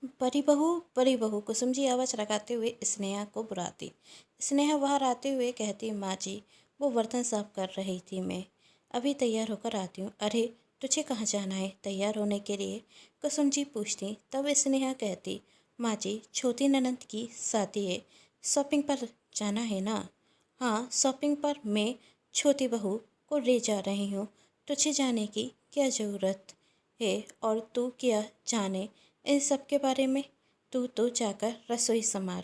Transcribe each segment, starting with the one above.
बड़ी बहू कुसुम जी आवाज़ लगाते हुए स्नेहा को बुलाती। स्नेहा बाहर आते हुए कहती, माँ जी वो बर्तन साफ कर रही थी, मैं अभी तैयार होकर आती हूँ। अरे तुझे कहाँ जाना है तैयार होने के लिए? कुसुम जी पूछती। तब स्नेहा कहती, माँ जी छोटी ननद की शादी है, शॉपिंग पर जाना है ना। हाँ शॉपिंग पर मैं छोटी बहू को ले जा रही हूँ, तुझे जाने की क्या ज़रूरत है और तू क्या जाने इन सब के बारे में। तू तो जाकर रसोई संभाल।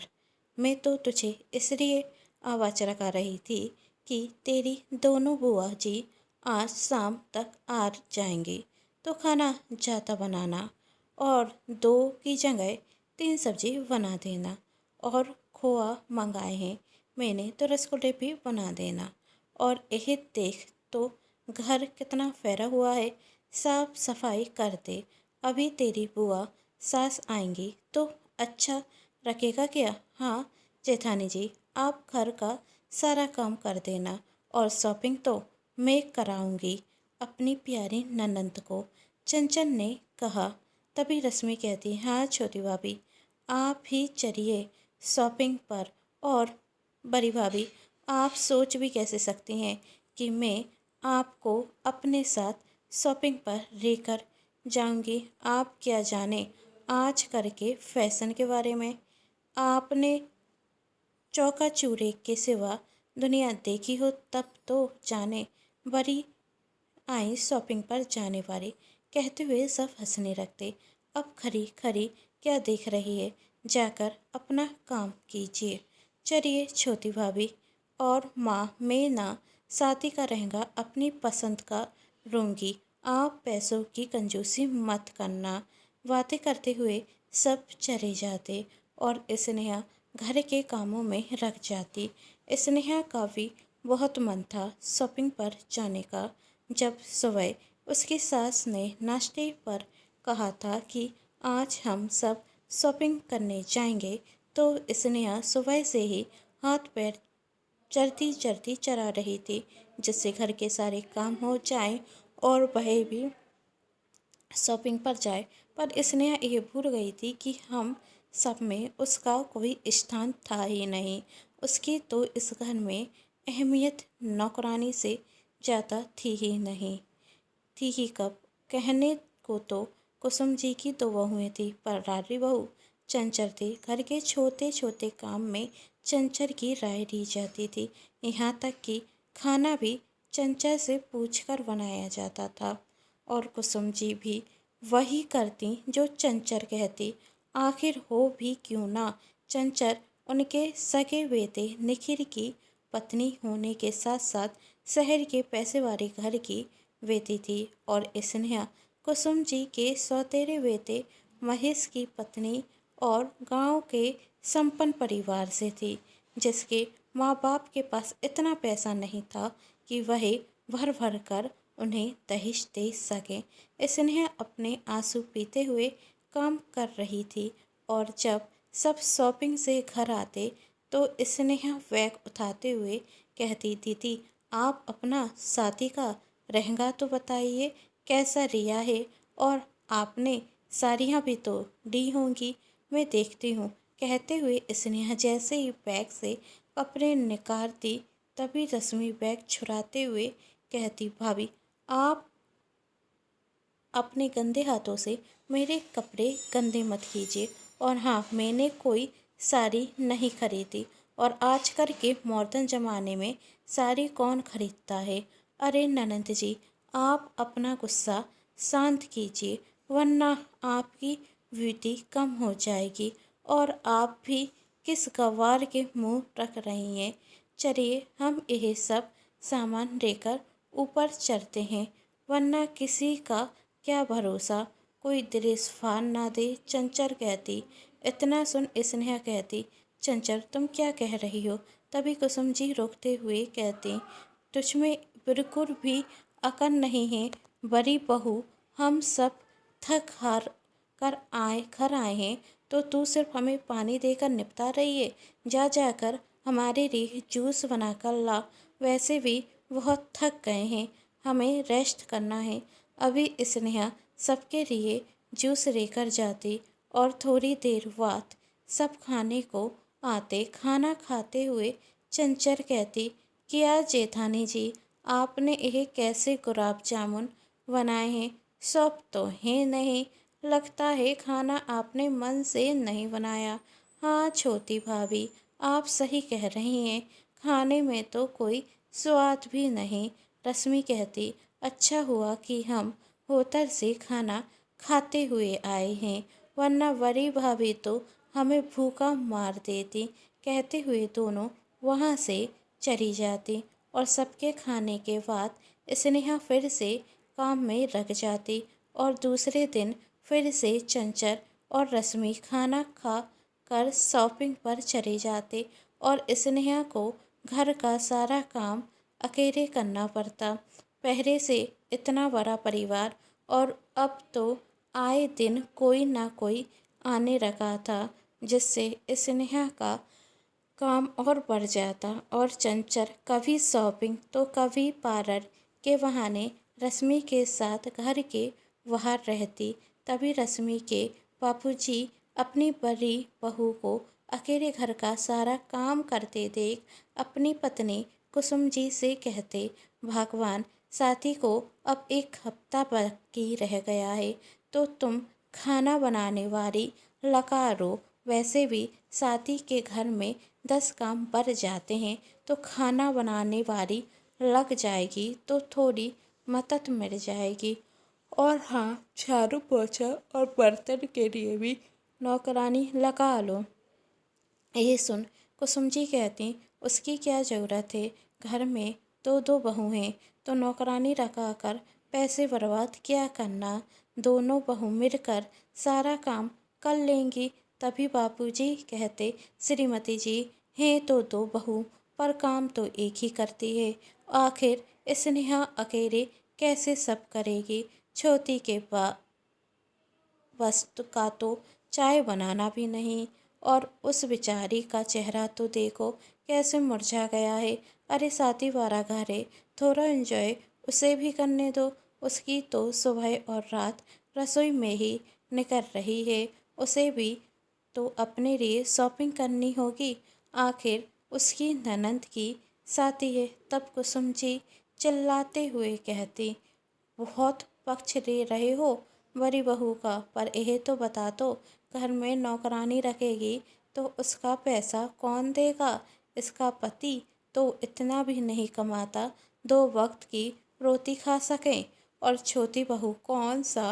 मैं तो तुझे इसलिए आवाज़ लगा रही थी कि तेरी दोनों बुआ जी आज शाम तक आ जाएंगी, तो खाना ज़्यादा बनाना और दो की जगह तीन सब्जी बना देना। और खोआ मंगाए हैं मैंने, तो रसगुल्ले भी बना देना। और यह देख तो घर कितना फैला हुआ है, साफ सफाई कर दे। अभी तेरी बुआ सास आएंगी तो अच्छा रखेगा क्या। हाँ जेठानी जी आप घर का सारा काम कर देना और शॉपिंग तो मैं कराऊंगी अपनी प्यारी ननंद को, चंचल ने कहा। तभी रश्मि कहती, हाँ छोटी भाभी आप ही चलिए शॉपिंग पर। और बड़ी भाभी आप सोच भी कैसे सकती हैं कि मैं आपको अपने साथ शॉपिंग पर लेकर जाऊंगी। आप क्या जाने आज करके फैशन के बारे में। आपने चौका चूरे के सिवा दुनिया देखी हो तब तो जाने। बड़ी आई शॉपिंग पर जाने वाली। कहते हुए सब हंसने लगते। अब खरी खरी क्या देख रही है, जाकर अपना काम कीजिए। चलिए छोटी भाभी और माँ, मैं ना शादी का रहेगा अपनी पसंद का लूँगी, आप पैसों की कंजूसी मत करना। बातें करते हुए सब चले जाते और स्नेहा घर के कामों में रख जाती। स्नेहा का भी बहुत मन था शॉपिंग पर जाने का। जब सुबह उसकी सास ने नाश्ते पर कहा था कि आज हम सब शॉपिंग करने जाएंगे, तो स्नेहा सुबह से ही हाथ पैर चलती चलती चला रही थी, जिससे घर के सारे काम हो जाएं और वह भी शॉपिंग पर जाए। पर स्नेहा ये भूल गई थी कि हम सब में उसका कोई स्थान था ही नहीं। उसकी तो इस घर में अहमियत नौकरानी से ज़्यादा थी ही नहीं। थी ही कब, कहने को तो कुसुम जी की दो बहुएं थी, पर लाडली बहू चंचल थी। घर के छोटे छोटे काम में चंचल की राय ली जाती थी। यहाँ तक कि खाना भी चंचल से पूछकर बनाया जाता था और कुसुम जी भी वही करती जो चंचल कहती। आखिर हो भी क्यों ना, चंचल उनके सगे बेटे निखिल की पत्नी होने के साथ साथ शहर के पैसे वाले घर की बेटी थी और स्नेहा कुसुम जी के सौतेरे बेटे महेश की पत्नी और गांव के संपन्न परिवार से थी, जिसके माँ बाप के पास इतना पैसा नहीं था कि वह भर भर कर उन्हें दहेज दे सकें। स्नेहा अपने आंसू पीते हुए काम कर रही थी और जब सब शॉपिंग से घर आते तो स्नेहा बैग उठाते हुए कहती, दीदी आप अपना शादी का लहंगा तो बताइए कैसा लिया है, और आपने साड़ियाँ भी तो ली होंगी, मैं देखती हूँ। कहते हुए स्नेहा जैसे ही बैग से कपड़े निकालती, तभी रश्मि बैग छुड़ाते हुए कहती, भाभी आप अपने गंदे हाथों से मेरे कपड़े गंदे मत कीजिए। और हाँ मैंने कोई साड़ी नहीं खरीदी, और आजकल के मॉडर्न ज़माने में साड़ी कौन खरीदता है। अरे ननंद जी आप अपना गुस्सा शांत कीजिए, वरना आपकी ब्यूटी कम हो जाएगी और आप भी किस गवार के मुंह रख रही हैं। चलिए हम यह सब सामान लेकर ऊपर चलते हैं, वरना किसी का क्या भरोसा, कोई दृश्य फाड़ ना दे। चंचल कहती। इतना सुन स्नेहा कहती, चंचल तुम क्या कह रही हो। तभी कुसुम जी रोकते हुए कहती, तुझमें बिल्कुल भी अकल नहीं है बड़ी बहू, हम सब थक हार कर घर आए हैं, तो तू सिर्फ हमें पानी देकर निपटा रही है। जा जाकर हमारे लिए जूस बना कर ला, वैसे भी बहुत थक गए हैं, हमें रेस्ट करना है। अभी स्नेहा सबके लिए जूस लेकर जाती और थोड़ी देर बाद सब खाने को आते। खाना खाते हुए चंचल कहती, क्या जेठानी जी, आपने ये कैसे गुलाब जामुन बनाए हैं? सब तो है नहीं, लगता है खाना आपने मन से नहीं बनाया। हाँ छोटी भाभी, आप सही कह रही हैं, खाने में तो कोई स्वाद भी नहीं। रश्मि कहती, अच्छा हुआ कि हम होटल से खाना खाते हुए आए हैं, वरना बड़ी भाभी तो हमें भूखा मार देती। कहते हुए दोनों वहाँ से चली जाती और सबके खाने के बाद स्नेहा फिर से काम में लग जाती और दूसरे दिन फिर से चंचल और रश्मि खाना खा कर शॉपिंग पर चले जाते और स्नेहा को घर का सारा काम अकेले करना पड़ता। पहले से इतना बड़ा परिवार और अब तो आए दिन कोई ना कोई आने रखा था, जिससे स्नेहा का काम और बढ़ जाता और चंचल कभी शॉपिंग तो कभी पार्लर के बहाने रश्मि के साथ घर के बाहर रहती। तभी रश्मि के बापूजी अपनी बड़ी बहू को अकेले घर का सारा काम करते देख अपनी पत्नी कुसुम जी से कहते, भगवान, साथी को अब एक हफ्ता बाकी रह गया है तो तुम खाना बनाने वाली लगा लो। वैसे भी साथी के घर में 10 काम बढ़ जाते हैं तो खाना बनाने वाली लग जाएगी तो थोड़ी मदद मिल जाएगी। और हाँ, झाड़ू पोछा और बर्तन के लिए भी नौकरानी लगा लो। ये सुन कुसुम जी कहती, उसकी क्या ज़रूरत है, घर में दो दो बहू हैं तो नौकरानी रखा कर पैसे बर्बाद क्या करना। दोनों बहू मिलकर सारा काम कर लेंगी। तभी बापूजी कहते, श्रीमती जी, हैं तो दो बहू पर काम तो एक ही करती है। आखिर स्नेहा अकेले कैसे सब करेगी? छोटी के वस्तु का तो चाय बनाना भी नहीं और उस बेचारी का चेहरा तो देखो कैसे मुरझा गया है। अरे साथी वाला घर है, थोड़ा एंजॉय उसे भी करने दो। उसकी तो सुबह और रात रसोई में ही निकल रही है, उसे भी तो अपने लिए शॉपिंग करनी होगी। आखिर उसकी ननंद की शादी है। तब कुसुम जी चिल्लाते हुए कहती, बहुत पक्ष ले रहे हो बड़ी बहू का, पर यह तो बता दो, घर में नौकरानी रखेगी तो उसका पैसा कौन देगा? इसका पति तो इतना भी नहीं कमाता 2 वक्त की रोटी खा सके। और छोटी बहू कौन सा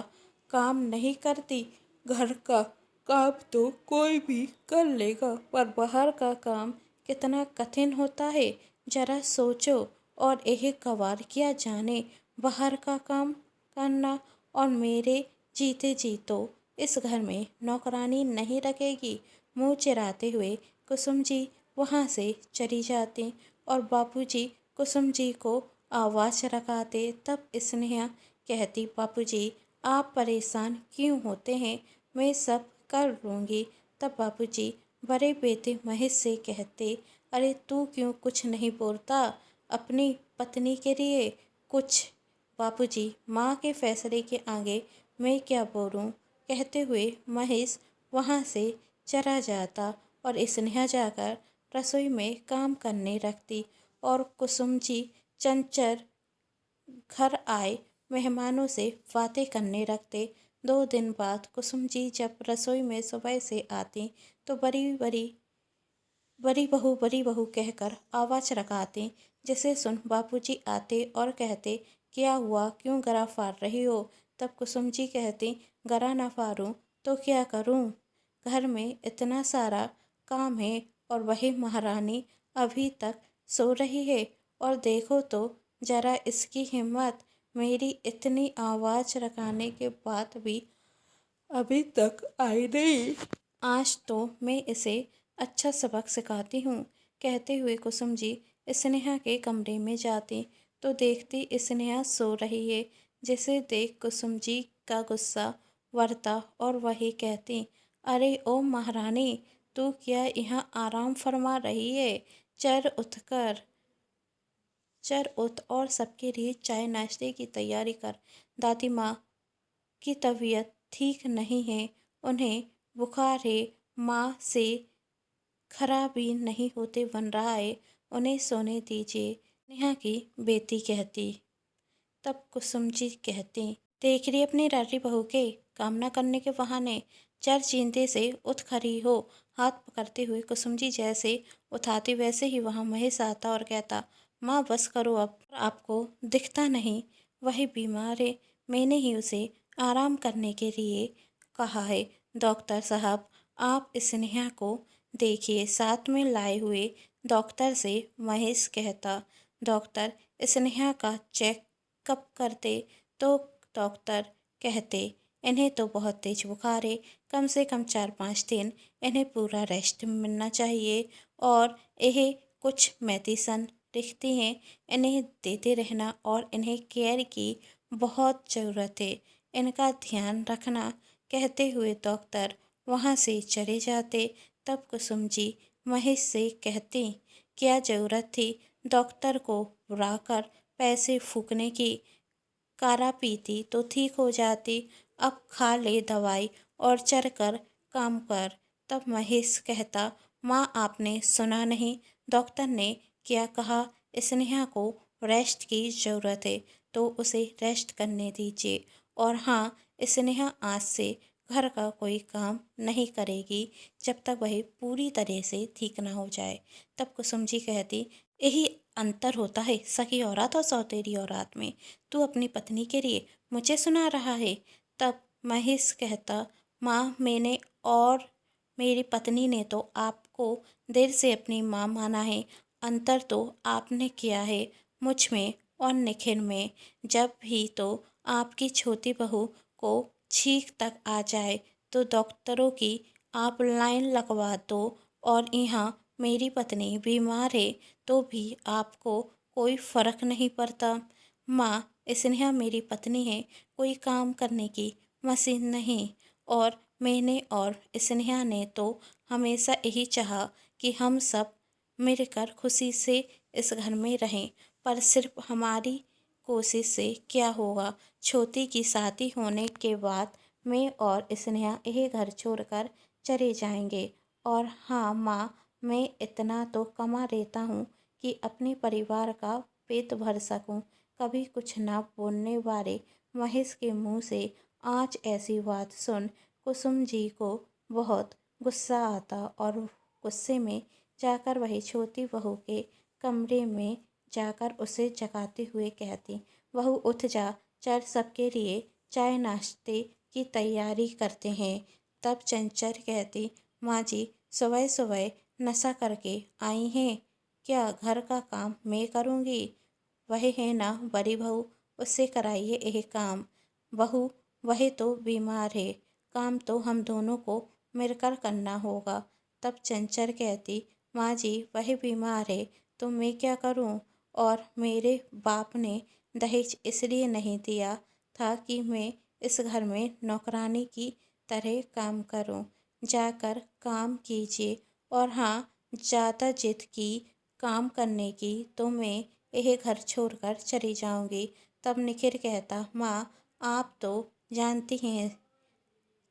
काम नहीं करती, घर का काम तो कोई भी कर लेगा, पर बाहर का काम कितना कठिन होता है, जरा सोचो। और यह गवार क्या जाने बाहर का काम करना। और मेरे जीते जी तो इस घर में नौकरानी नहीं रखेगी। मुंह चिराते हुए कुसुम जी वहाँ से चली जाती और बापूजी कुसुम जी को आवाज़ लगाते। तब स्नेहा कहती, बापूजी आप परेशान क्यों होते हैं, मैं सब कर लूँगी। तब बापूजी बड़े बेटे महेश से कहते, अरे तू क्यों कुछ नहीं बोलता अपनी पत्नी के लिए कुछ? बापूजी, माँ के फैसले के आगे मैं क्या बोलूँ? कहते हुए महेश वहाँ से चला जाता और स्नेहा जाकर रसोई में काम करने लगती और कुसुम जी चंचल घर आए मेहमानों से बातें करने लगते। 2 दिन बाद कुसुम जी जब रसोई में सुबह से आती तो बड़ी बहू कहकर आवाज़ लगाते, जिसे सुन बापूजी आते और कहते, क्या हुआ, क्यों गला फाड़ रही हो? तब कुसुम जी कहती, गला ना फाड़ूं तो क्या करूं, घर में इतना सारा काम है और वही महारानी अभी तक सो रही है और देखो तो जरा इसकी हिम्मत, मेरी इतनी आवाज़ लगाने के बाद भी अभी तक आई नहीं। आज तो मैं इसे अच्छा सबक सिखाती हूँ। कहते हुए कुसुम जी स्नेहा के कमरे में जाती तो देखती स्नेहा सो रही है, जिसे देख कुसुम जी का गुस्सा बढ़ता और वही कहती, अरे ओ महारानी, तू क्या यहाँ आराम फरमा रही है? चल उठकर चल उठ और सबके लिए चाय नाश्ते की तैयारी कर। दादी माँ की तबीयत ठीक नहीं है, उन्हें बुखार है, माँ से खरा भी नहीं होते बन रहा है, उन्हें सोने दीजिए। नेहा की बेटी कहती। तब कुसुम जी कहती, देख रही अपनी रारी बहू के काम न करने के बहाने चर चींते से उठ खड़ी हो। हाथ पकड़ते हुए कुसुम जी जैसे उठाती वैसे ही वहां महेश आता और कहता, माँ बस करो अब, आपको दिखता नहीं, वही बीमार है, मैंने ही उसे आराम करने के लिए कहा है। डॉक्टर साहब, आप स्नेहा को देखिए। साथ में लाए हुए डॉक्टर से महेश कहता। डॉक्टर स्नेहा का चेकअप करते तो डॉक्टर कहते, इन्हें तो बहुत तेज बुखार है, कम से कम 4-5 दिन इन्हें पूरा रेस्ट मिलना चाहिए और यह कुछ मेडिसन लिखती हैं, इन्हें देते रहना और इन्हें केयर की बहुत ज़रूरत है, इनका ध्यान रखना। कहते हुए डॉक्टर वहाँ से चले जाते। तब कुसुम जी महेश से कहती, क्या ज़रूरत थी डॉक्टर को बुलाकर पैसे फूकने की, काढ़ा पीती तो ठीक हो जाती, अब खा ले दवाई और चढ़कर काम कर। तब महेश कहता, माँ आपने सुना नहीं, डॉक्टर ने क्या कहा, स्नेहा को रेस्ट की ज़रूरत है तो उसे रेस्ट करने दीजिए। और हाँ, स्नेहा आज से घर का कोई काम नहीं करेगी जब तक वह पूरी तरह से ठीक ना हो जाए। तब कुसुम जी कहती, यही अंतर होता है सगी औरत और सौतेली औरत में, तू अपनी पत्नी के लिए मुझे सुना रहा है। तब महेश कहता, माँ मैंने और मेरी पत्नी ने तो आपको देर से अपनी माँ माना है, अंतर तो आपने किया है मुझ में और निखिल में। जब भी तो आपकी छोटी बहू को छींक तक आ जाए तो डॉक्टरों की आप लाइन लगवा दो, और यहाँ मेरी पत्नी बीमार है तो भी आपको कोई फर्क नहीं पड़ता। माँ, स्नेहा मेरी पत्नी है, कोई काम करने की मशीन नहीं। और मैंने और स्नेहा ने तो हमेशा यही चाहा कि हम सब मिलकर खुशी से इस घर में रहें, पर सिर्फ हमारी कोशिश से क्या होगा। छोटी की शादी होने के बाद मैं और स्नेहा यह घर छोड़कर चले जाएंगे। और हाँ माँ, मैं इतना तो कमा लेता हूँ कि अपने परिवार का पेट भर सकूँ। कभी कुछ ना बोलने वाले महेश के मुंह से आज ऐसी बात सुन कुसुम जी को बहुत गुस्सा आता और गुस्से में जाकर वही छोटी बहू के कमरे में जाकर उसे जगाते हुए कहती, बहू उठ जा, चल सबके लिए चाय नाश्ते की तैयारी करते हैं। तब चंचल कहती, माँ जी सुबह सुबह नशा करके आई हैं क्या, घर का काम मैं करूँगी, वह है ना बड़ी बहू, उससे कराइए यह काम। बहू वह तो बीमार है, काम तो हम दोनों को मिलकर करना होगा। तब चंचल कहती, माँ जी वह बीमार है तो मैं क्या करूँ, और मेरे बाप ने दहेज इसलिए नहीं दिया था कि मैं इस घर में नौकरानी की तरह काम करूँ। जाकर काम कीजिए, और हाँ ज़्यादा जिद की काम करने की तो मैं यह घर छोड़कर चली जाऊंगी। तब निखिल कहता, माँ आप तो जानती हैं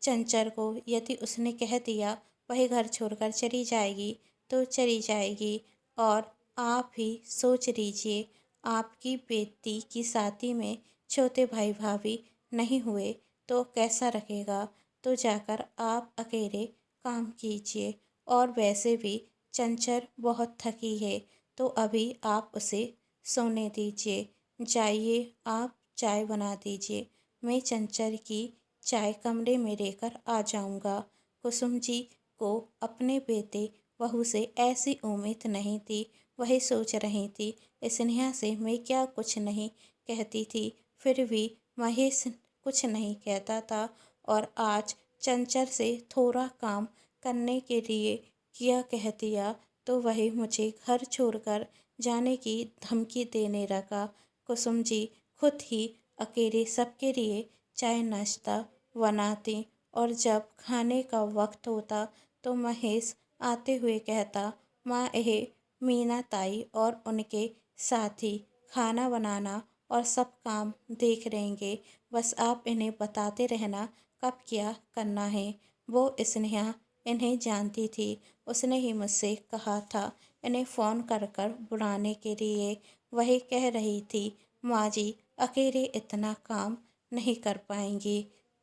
चंचल को, यदि उसने कह दिया वह घर छोड़कर चली जाएगी तो चली जाएगी। और आप ही सोच लीजिए, आपकी बेटी की शादी में छोटे भाई भाभी नहीं हुए तो कैसा रखेगा। तो जाकर आप अकेले काम कीजिए, और वैसे भी चंचल बहुत थकी है तो अभी आप उसे सोने दीजिए। जाइए आप चाय बना दीजिए, मैं चंचल की चाय कमरे में लेकर आ जाऊंगा। कुसुम जी को अपने बेटे बहू से ऐसी उम्मीद नहीं थी। वही सोच रही थी, स्नेहा से मैं क्या कुछ नहीं कहती थी, फिर भी महेश कुछ नहीं कहता था। और आज चंचल से थोड़ा काम करने के लिए किया कह दिया तो वही मुझे घर छोड़कर जाने की धमकी देने लगा। कुसुम जी खुद ही अकेले सबके लिए चाय नाश्ता बनाती, और जब खाने का वक्त होता तो महेश आते हुए कहता, माँ यह मीना ताई और उनके साथी खाना बनाना और सब काम देख लेंगे, बस आप इन्हें बताते रहना कब क्या करना है। वो स्नेहा इन्हें जानती थी। उसने ही मुझसे कहा था इन्हें फ़ोन कर कर बुलाने के लिए। वही कह रही थी, माँ जी अकेले इतना काम नहीं कर पाएंगी।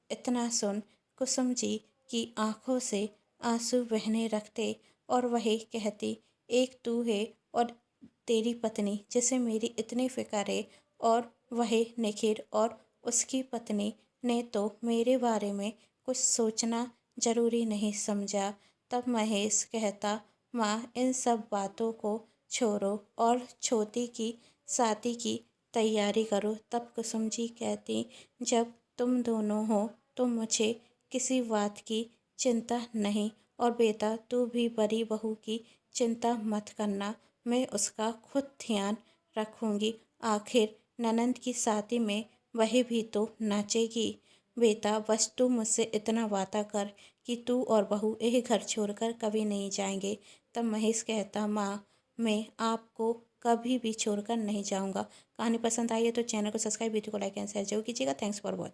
इतना सुन कुसुम जी की आंखों से आंसू बहने लगते और वही कहती, एक तू है और तेरी पत्नी जिसे मेरी इतनी फिक्र है, और वही निखिल और उसकी पत्नी ने तो मेरे बारे में कुछ सोचना जरूरी नहीं समझा। तब महेश कहता, माँ इन सब बातों को छोड़ो और छोटी की शादी की तैयारी करो। तब कुसुम जी कहती, जब तुम दोनों हो तो मुझे किसी बात की चिंता नहीं, और बेटा तू भी बड़ी बहू की चिंता मत करना, मैं उसका खुद ध्यान रखूंगी। आखिर ननंद की शादी में वही भी तो नाचेगी। बेटा बस तू मुझसे इतना वादा कर कि तू और बहू यह घर छोड़कर कभी नहीं जाएंगे। तब महेश कहता, माँ मैं आपको कभी भी छोड़कर नहीं जाऊंगा। कहानी पसंद आई है तो चैनल को सब्सक्राइब, वीडियो को लाइक एंड शेयर जरूर कीजिएगा। Thanks for watching.